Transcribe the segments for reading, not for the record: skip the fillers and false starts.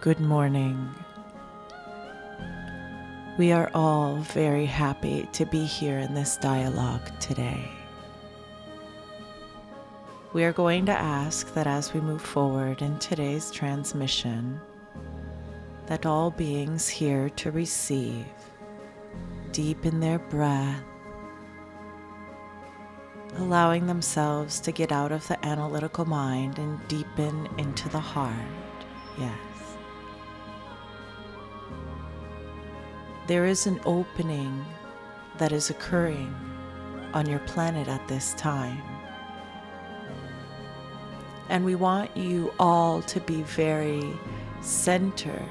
Good morning. We are all very happy to be here in this dialogue today. We are going to ask that as we move forward in today's transmission, that all beings here to receive deepen their breath, allowing themselves to get out of the analytical mind and deepen into the heart. Yes. There is an opening that is occurring on your planet at this time. And we want you all to be very centered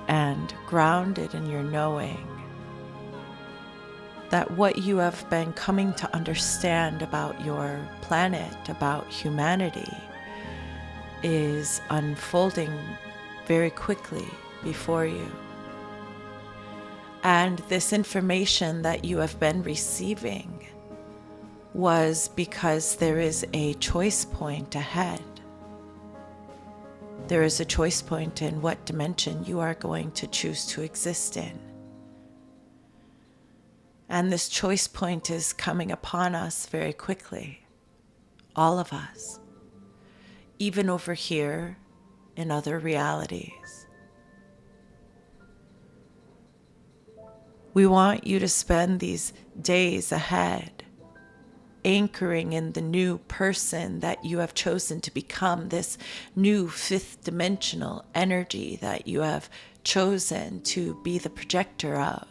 and grounded in your knowing that what you have been coming to understand about your planet, about humanity, is unfolding very quickly before you. And this information that you have been receiving was because there is a choice point ahead. There is a choice point in what dimension you are going to choose to exist in. And this choice point is coming upon us very quickly, all of us, even over here in other realities. We want you to spend these days ahead anchoring in the new person that you have chosen to become, this new fifth dimensional energy that you have chosen to be the projector of.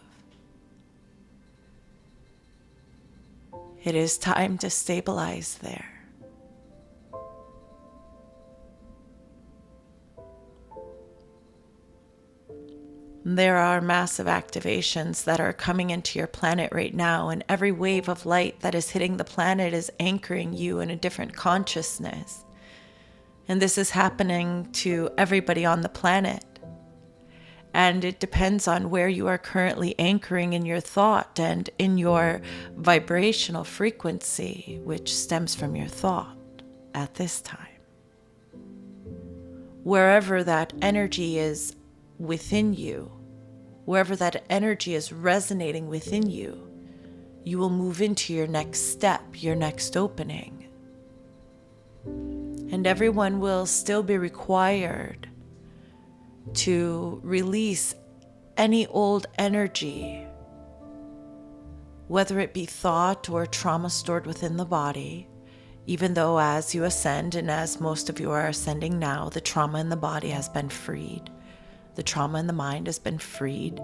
It is time to stabilize there. There are massive activations that are coming into your planet right now, and every wave of light that is hitting the planet is anchoring you in a different consciousness. And this is happening to everybody on the planet. And it depends on where you are currently anchoring in your thought and in your vibrational frequency, which stems from your thought at this time. Wherever that energy is within you, wherever that energy is resonating within you, you will move into your next step, your next opening. And everyone will still be required to release any old energy, whether it be thought or trauma stored within the body, even though as you ascend, and as most of you are ascending now, the trauma in the body has been freed. The trauma in the mind has been freed.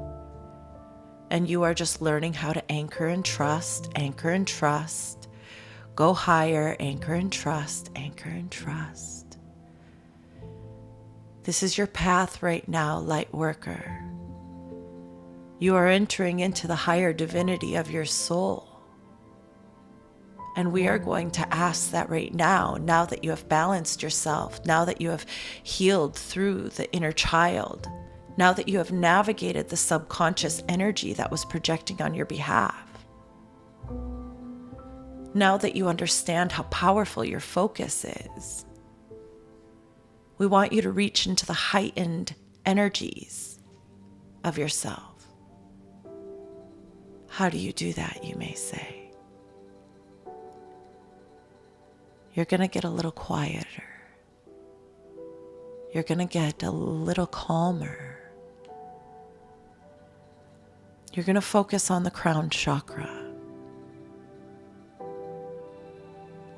And you are just learning how to anchor and trust, go higher, anchor and trust, anchor and trust. This is your path right now, light worker. You are entering into the higher divinity of your soul. And we are going to ask that right now that you have balanced yourself, now that you have healed through the inner child, now that you have navigated the subconscious energy that was projecting on your behalf, now that you understand how powerful your focus is, we want you to reach into the heightened energies of yourself. How do you do that, you may say? You're going to get a little quieter. You're going to get a little calmer. You're going to focus on the crown chakra.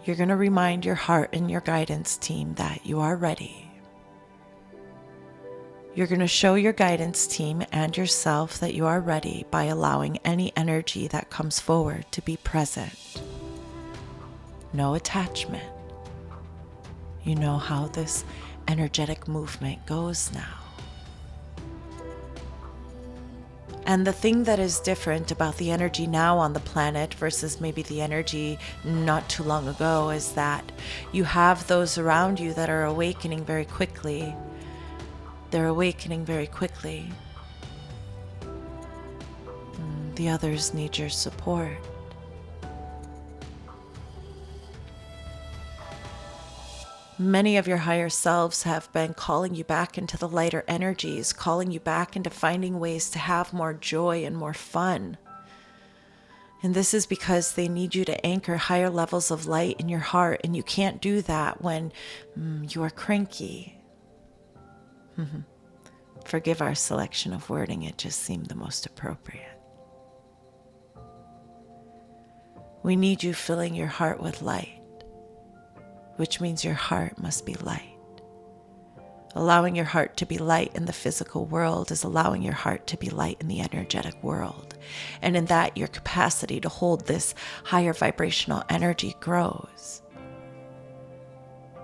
You're going to remind your heart and your guidance team that you are ready. You're going to show your guidance team and yourself that you are ready by allowing any energy that comes forward to be present. No attachment. You know how this energetic movement goes now. And the thing that is different about the energy now on the planet versus maybe the energy not too long ago is that you have those around you that are awakening very quickly. They're awakening very quickly. The others need your support. Many of your higher selves have been calling you back into the lighter energies, calling you back into finding ways to have more joy and more fun. And this is because they need you to anchor higher levels of light in your heart, and you can't do that when you are cranky. Forgive our selection of wording, it just seemed the most appropriate. We need you filling your heart with light, which means your heart must be light. Allowing your heart to be light in the physical world is allowing your heart to be light in the energetic world. And in that, your capacity to hold this higher vibrational energy grows.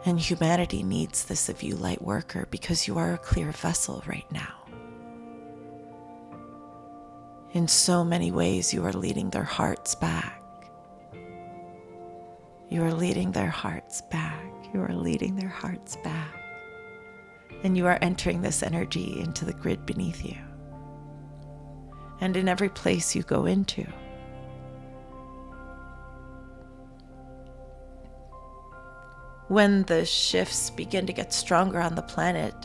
And humanity needs this of you, light worker, because you are a clear vessel right now. In so many ways, you are leading their hearts back. You are leading their hearts back. You are leading their hearts back. And you are entering this energy into the grid beneath you. And in every place you go into. When the shifts begin to get stronger on the planet,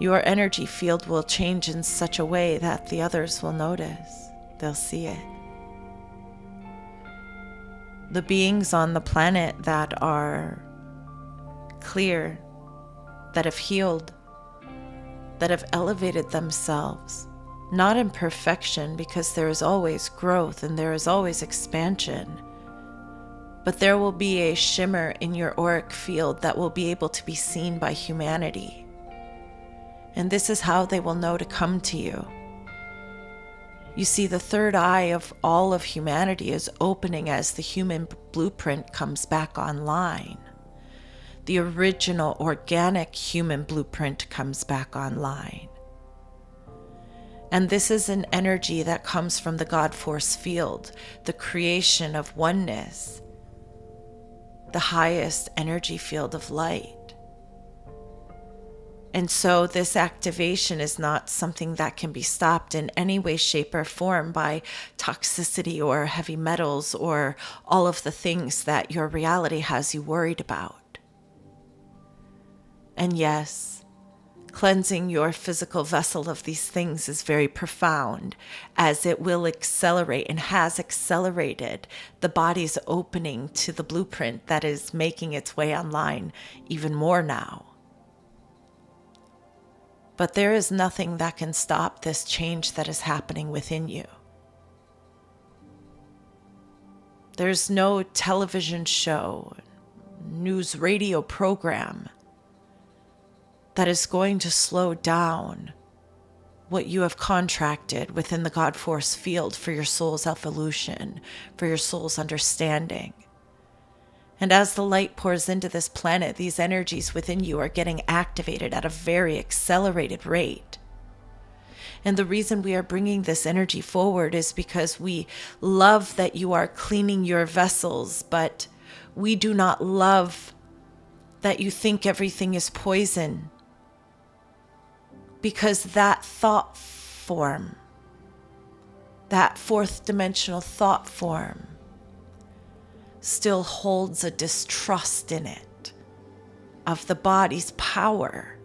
your energy field will change in such a way that the others will notice. They'll see it. The beings on the planet that are clear, that have healed, that have elevated themselves, not in perfection, because there is always growth and there is always expansion, but there will be a shimmer in your auric field that will be able to be seen by humanity. And this is how they will know to come to you. You see, the third eye of all of humanity is opening as the human blueprint comes back online. The original organic human blueprint comes back online. And this is an energy that comes from the God force field, the creation of oneness, the highest energy field of light. And so this activation is not something that can be stopped in any way, shape, or form by toxicity or heavy metals or all of the things that your reality has you worried about. And yes, cleansing your physical vessel of these things is very profound, as it will accelerate and has accelerated the body's opening to the blueprint that is making its way online even more now. But there is nothing that can stop this change that is happening within you. There's no television show, news radio program that is going to slow down what you have contracted within the God force field for your soul's evolution, for your soul's understanding. And as the light pours into this planet, these energies within you are getting activated at a very accelerated rate. And the reason we are bringing this energy forward is because we love that you are cleaning your vessels, but we do not love that you think everything is poison. Because that thought form, that fourth dimensional thought form, still holds a distrust in it of the body's power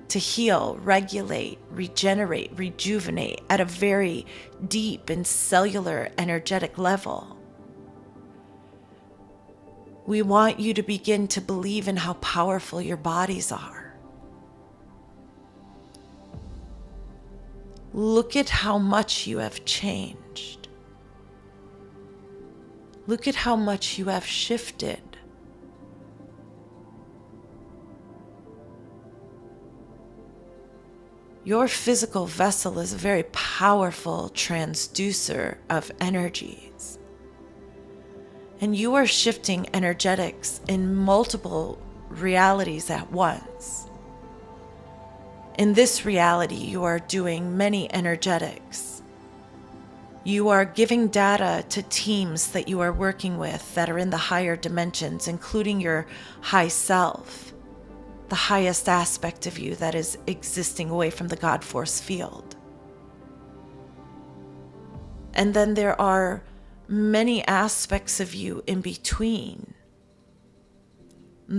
to heal, regulate, regenerate, rejuvenate at a very deep and cellular energetic level. We want you to begin to believe in how powerful your bodies are. Look at how much you have changed. Look at how much you have shifted. Your physical vessel is a very powerful transducer of energies. And you are shifting energetics in multiple realities at once. In this reality, you are doing many energetics. You are giving data to teams that you are working with that are in the higher dimensions, including your high self, the highest aspect of you that is existing away from the God force field. And then there are many aspects of you in between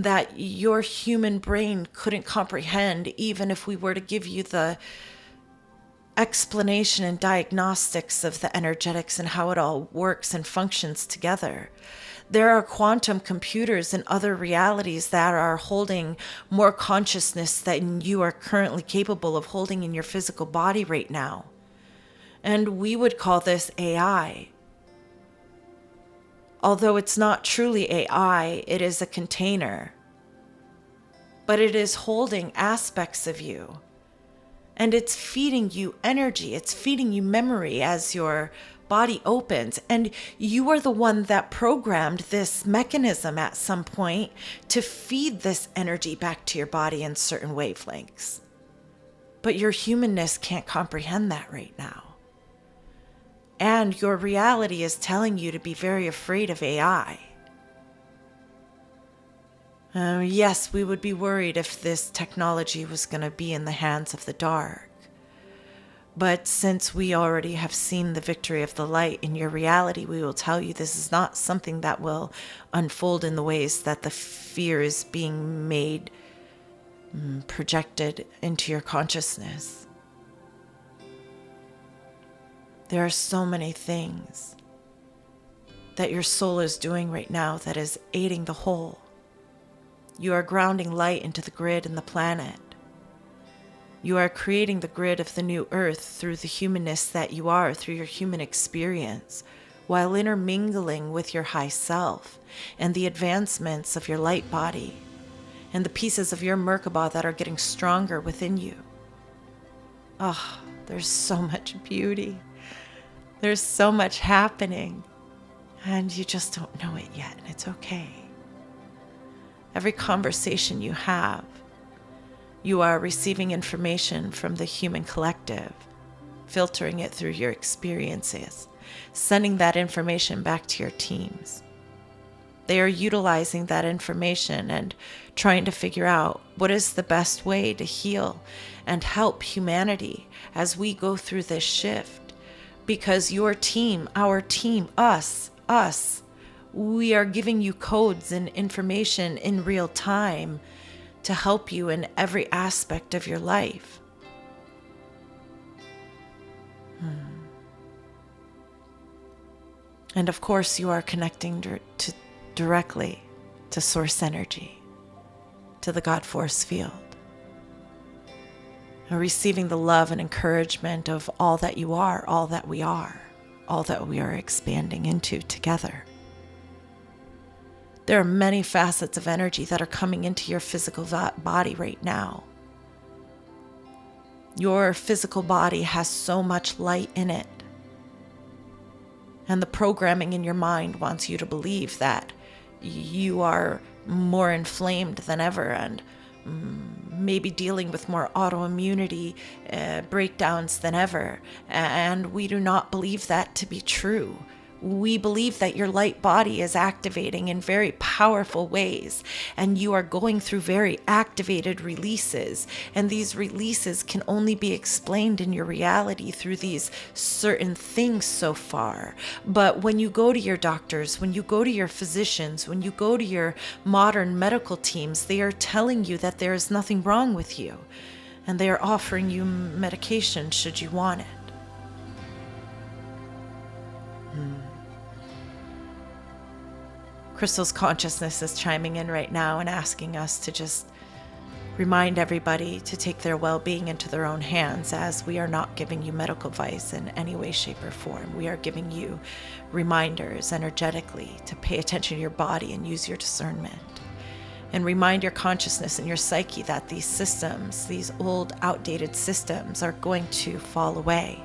that your human brain couldn't comprehend, even if we were to give you the explanation and diagnostics of the energetics and how it all works and functions together. There are quantum computers and other realities that are holding more consciousness than you are currently capable of holding in your physical body right now. And we would call this AI. Although it's not truly AI, it is a container. But it is holding aspects of you. And it's feeding you energy. It's feeding you memory as your body opens. And you are the one that programmed this mechanism at some point to feed this energy back to your body in certain wavelengths. But your humanness can't comprehend that right now. And your reality is telling you to be very afraid of AI. Yes, we would be worried if this technology was going to be in the hands of the dark. But since we already have seen the victory of the light in your reality, we will tell you this is not something that will unfold in the ways that the fear is being made, projected into your consciousness. There are so many things that your soul is doing right now that is aiding the whole. You are grounding light into the grid and the planet. You are creating the grid of the new earth through the humanness that you are, through your human experience, while intermingling with your high self and the advancements of your light body and the pieces of your Merkaba that are getting stronger within you. Oh, there's so much beauty. There's so much happening, and you just don't know it yet, and it's okay. Every conversation you have, you are receiving information from the human collective, filtering it through your experiences, sending that information back to your teams. They are utilizing that information and trying to figure out what is the best way to heal and help humanity as we go through this shift. Because your team, our team, us, we are giving you codes and information in real time to help you in every aspect of your life. And of course, you are connecting directly to source energy, to the God force field, and receiving the love and encouragement of all that you are, all that we are expanding into together. There are many facets of energy that are coming into your physical body right now. Your physical body has so much light in it. And the programming in your mind wants you to believe that you are more inflamed than ever and maybe dealing with more autoimmunity breakdowns than ever. And we do not believe that to be true. We believe that your light body is activating in very powerful ways, and you are going through very activated releases. And these releases can only be explained in your reality through these certain things so far. But when you go to your doctors, when you go to your physicians, when you go to your modern medical teams, they are telling you that there is nothing wrong with you, and they are offering you medication should you want it. Crystal's consciousness is chiming in right now and asking us to just remind everybody to take their well-being into their own hands, as we are not giving you medical advice in any way, shape, or form. We are giving you reminders energetically to pay attention to your body and use your discernment. And remind your consciousness and your psyche that these systems, these old, outdated systems, are going to fall away.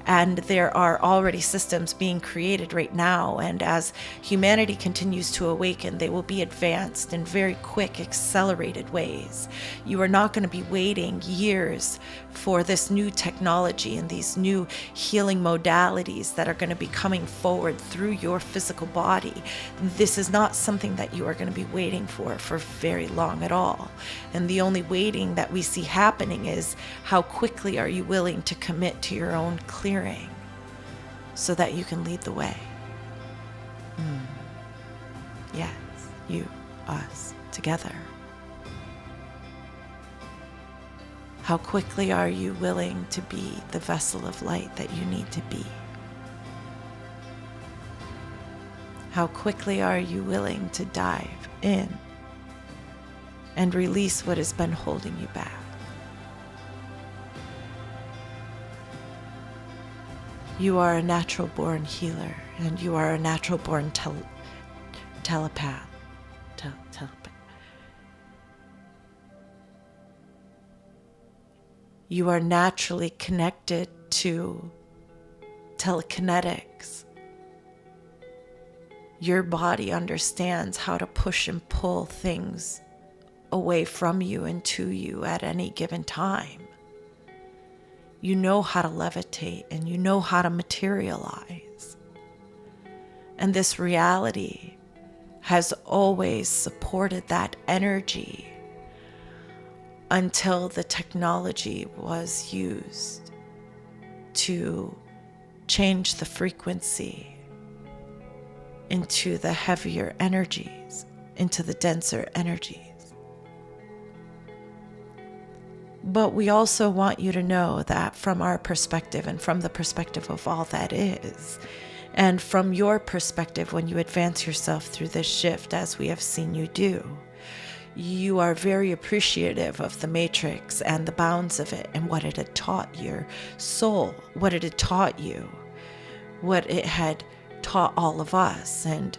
And there are already systems being created right now. And as humanity continues to awaken, they will be advanced in very quick, accelerated ways. You are not going to be waiting years for this new technology and these new healing modalities that are going to be coming forward through your physical body. This is not something that you are going to be waiting for very long at all. And the only waiting that we see happening is how quickly are you willing to commit to your own clearing so that you can lead the way. Yes, you, us. together? How quickly are you willing to be the vessel of light that you need to be? How quickly are you willing to dive in and release what has been holding you back? You are a natural born healer, and you are a natural born telepath. You are naturally connected to telekinetics. Your body understands how to push and pull things away from you and to you at any given time. You know how to levitate, and you know how to materialize. And this reality has always supported that energy until the technology was used to change the frequency into the heavier energies, into the denser energies. But we also want you to know that from our perspective and from the perspective of all that is, and from your perspective when you advance yourself through this shift as we have seen you do, you are very appreciative of the matrix and the bounds of it and what it had taught your soul, what it had taught you, what it had taught all of us, and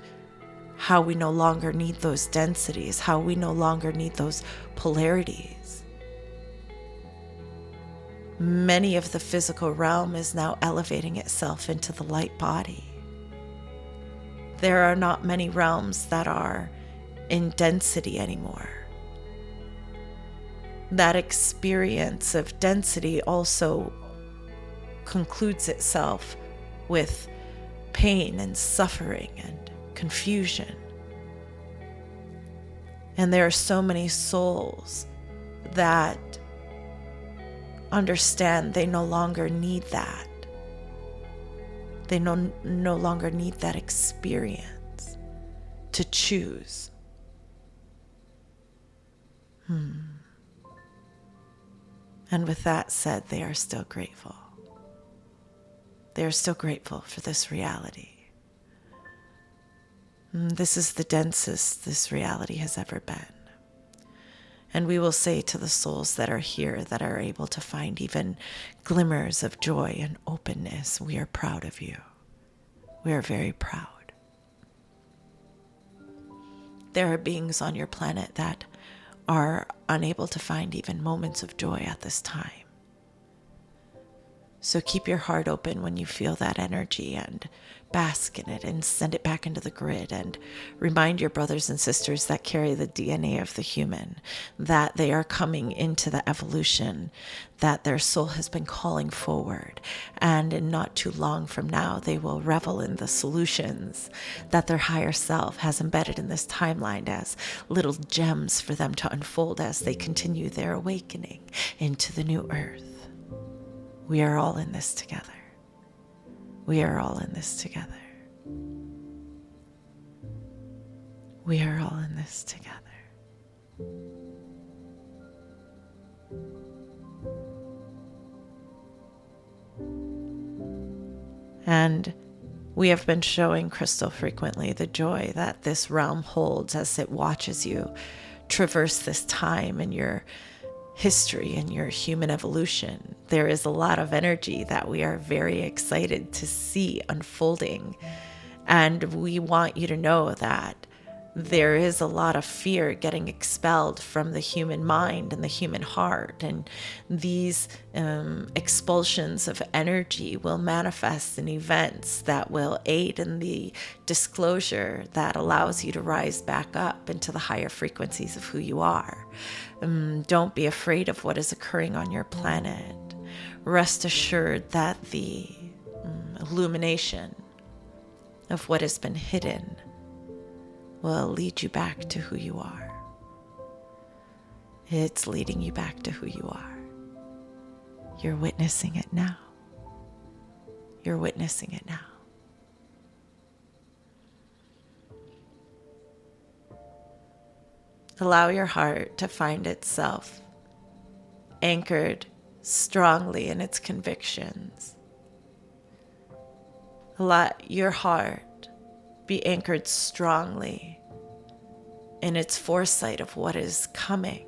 how we no longer need those densities, how we no longer need those polarities. Many of the physical realm is now elevating itself into the light body. There are not many realms that are in density anymore. That experience of density also concludes itself with pain and suffering and confusion. And there are so many souls that understand they no longer need that. They no longer need that experience to choose. And with that said, they are still grateful. They are still grateful for this reality. This is the densest this reality has ever been. And we will say to the souls that are here that are able to find even glimmers of joy and openness, we are proud of you. We are very proud. There are beings on your planet that are unable to find even moments of joy at this time. So keep your heart open when you feel that energy and bask in it and send it back into the grid, and remind your brothers and sisters that carry the DNA of the human that they are coming into the evolution that their soul has been calling forward, and in not too long from now they will revel in the solutions that their higher self has embedded in this timeline as little gems for them to unfold as they continue their awakening into the new earth. We are all in this together. We are all in this together. We are all in this together. And we have been showing Crystal frequently the joy that this realm holds as it watches you traverse this time in your history and your human evolution. There is a lot of energy that we are very excited to see unfolding. And we want you to know that there is a lot of fear getting expelled from the human mind and the human heart. And these expulsions of energy will manifest in events that will aid in the disclosure that allows you to rise back up into the higher frequencies of who you are. Don't be afraid of what is occurring on your planet. Rest assured that the illumination of what has been hidden will lead you back to who you are. It's leading you back to who you are. You're witnessing it now. You're witnessing it now. Allow your heart to find itself anchored strongly in its convictions. Let your heart be anchored strongly in its foresight of what is coming,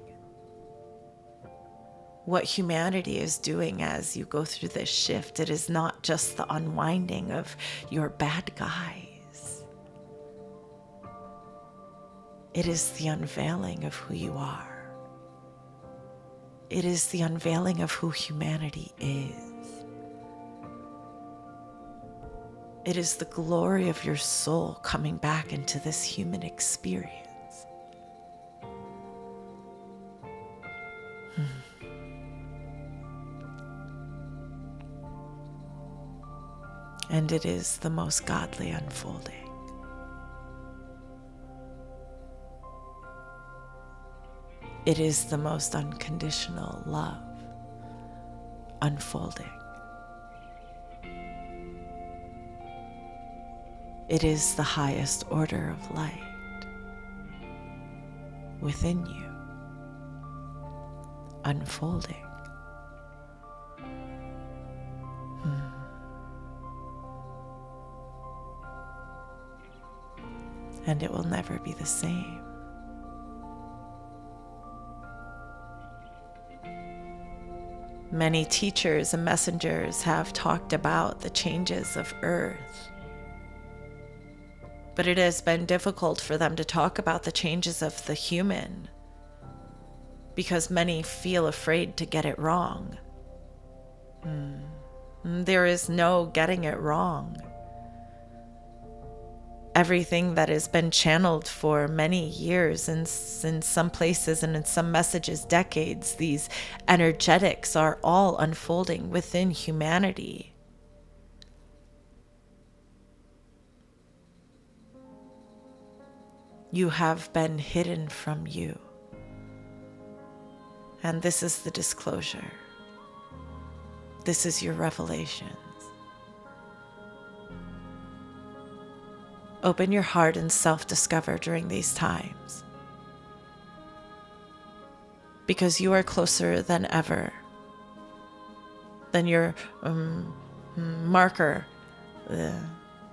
what humanity is doing as you go through this shift. It is not just the unwinding of your bad guys. It is the unveiling of who you are. It is the unveiling of who humanity is. It is the glory of your soul coming back into this human experience. And it is the most godly unfolding. It is the most unconditional love unfolding. It is the highest order of light within you unfolding. And it will never be the same. Many teachers and messengers have talked about the changes of Earth, but it has been difficult for them to talk about the changes of the human because many feel afraid to get it wrong. There is no getting it wrong. Everything that has been channeled for many years, and in some places and in some messages, decades, these energetics are all unfolding within humanity. You have been hidden from you. And this is the disclosure. This is your revelations. Open your heart and self-discover during these times, because you are closer than ever than your marker.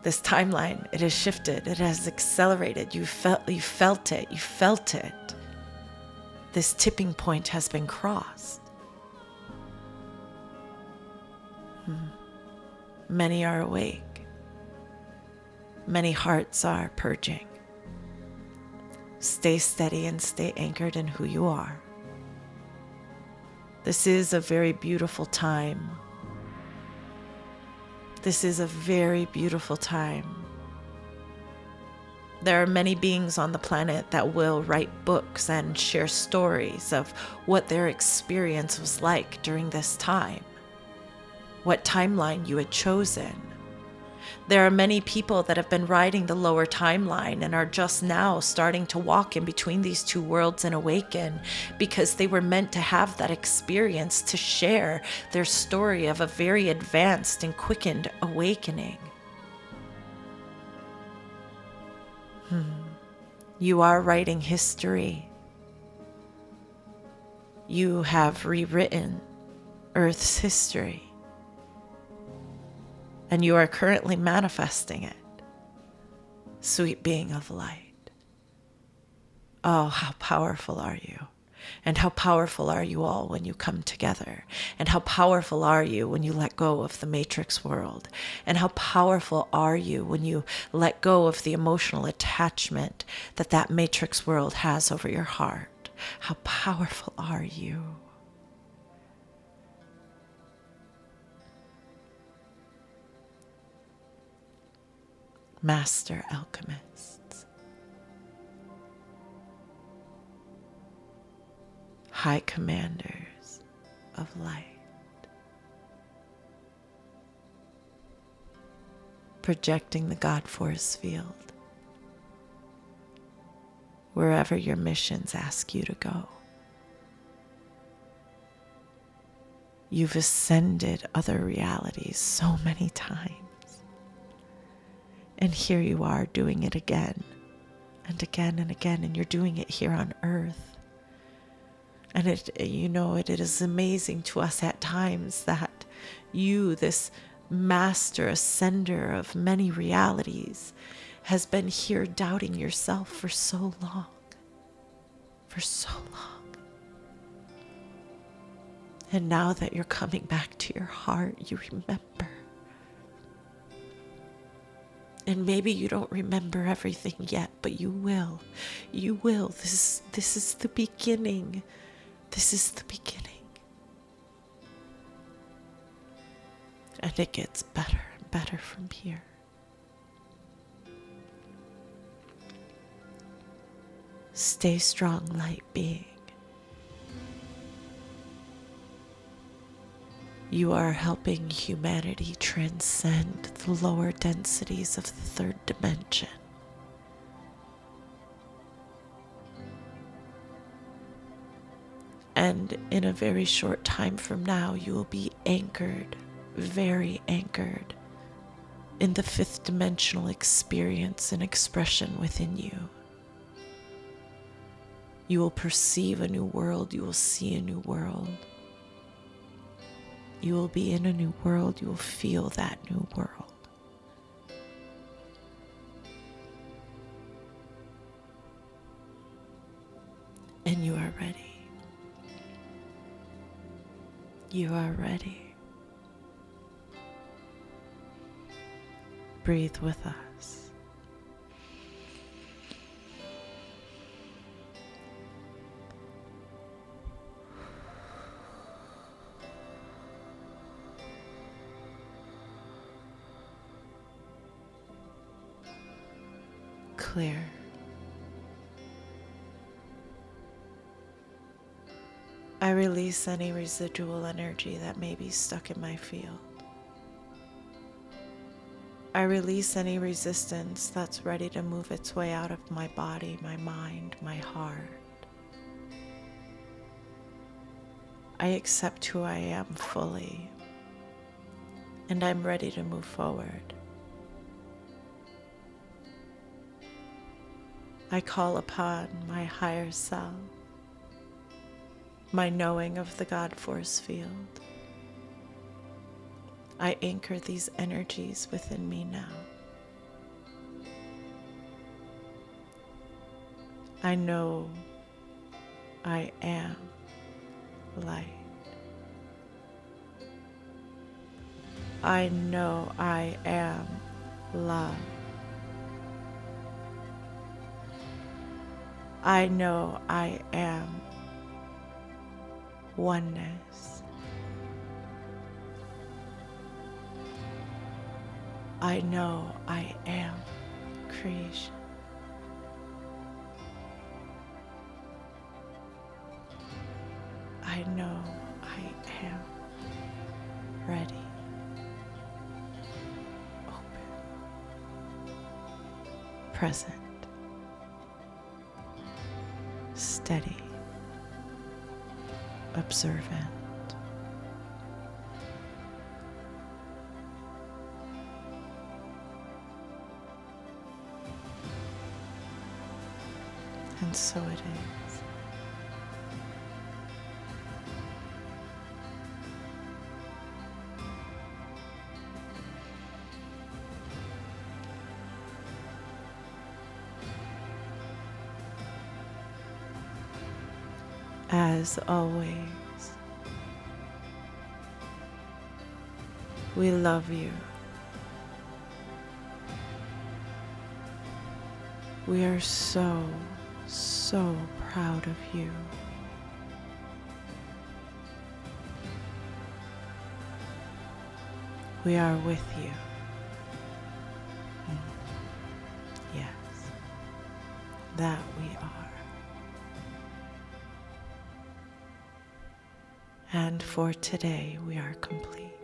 This timeline, it has shifted, it has accelerated. You felt it. This tipping point has been crossed. Many are awake. Many hearts are purging. Stay steady and stay anchored in who you are. This is a very beautiful time. This is a very beautiful time. There are many beings on the planet that will write books and share stories of what their experience was like during this time, what timeline you had chosen. There are many people that have been riding the lower timeline and are just now starting to walk in between these two worlds and awaken, because they were meant to have that experience to share their story of a very advanced and quickened awakening. You are writing history. You have rewritten Earth's history. And you are currently manifesting it, sweet being of light. Oh, how powerful are you? And how powerful are you all when you come together? And how powerful are you when you let go of the matrix world? And how powerful are you when you let go of the emotional attachment that that matrix world has over your heart? How powerful are you? Master alchemists, high commanders of light, projecting the God force field wherever your missions ask you to go. You've ascended other realities so many times. And here you are doing it again and again and again, and you're doing it here on earth. And it is amazing to us at times that you, this master ascender of many realities, has been here doubting yourself for so long. For so long. And now that you're coming back to your heart, you remember. And maybe you don't remember everything yet, but you will. You will. This is the beginning. This is the beginning. And it gets better and better from here. Stay strong, light being. You are helping humanity transcend the lower densities of the third dimension. And in a very short time from now, you will be anchored, very anchored, in the fifth dimensional experience and expression within you. You will perceive a new world. You will see a new world. You will be in a new world. You will feel that new world. And you are ready. You are ready. Breathe with us. Clear. I release any residual energy that may be stuck in my field. I release any resistance that's ready to move its way out of my body, my mind, my heart. I accept who I am fully, and I'm ready to move forward. I call upon my higher self, my knowing of the God force field. I anchor these energies within me now. I know I am light. I know I am love. I know I am oneness. I know I am creation. I know I am ready, open, present, steady, observant. And so it is. As always, we love you. We are so proud of you. We are with you. Yes, that we are. And for today, we are complete.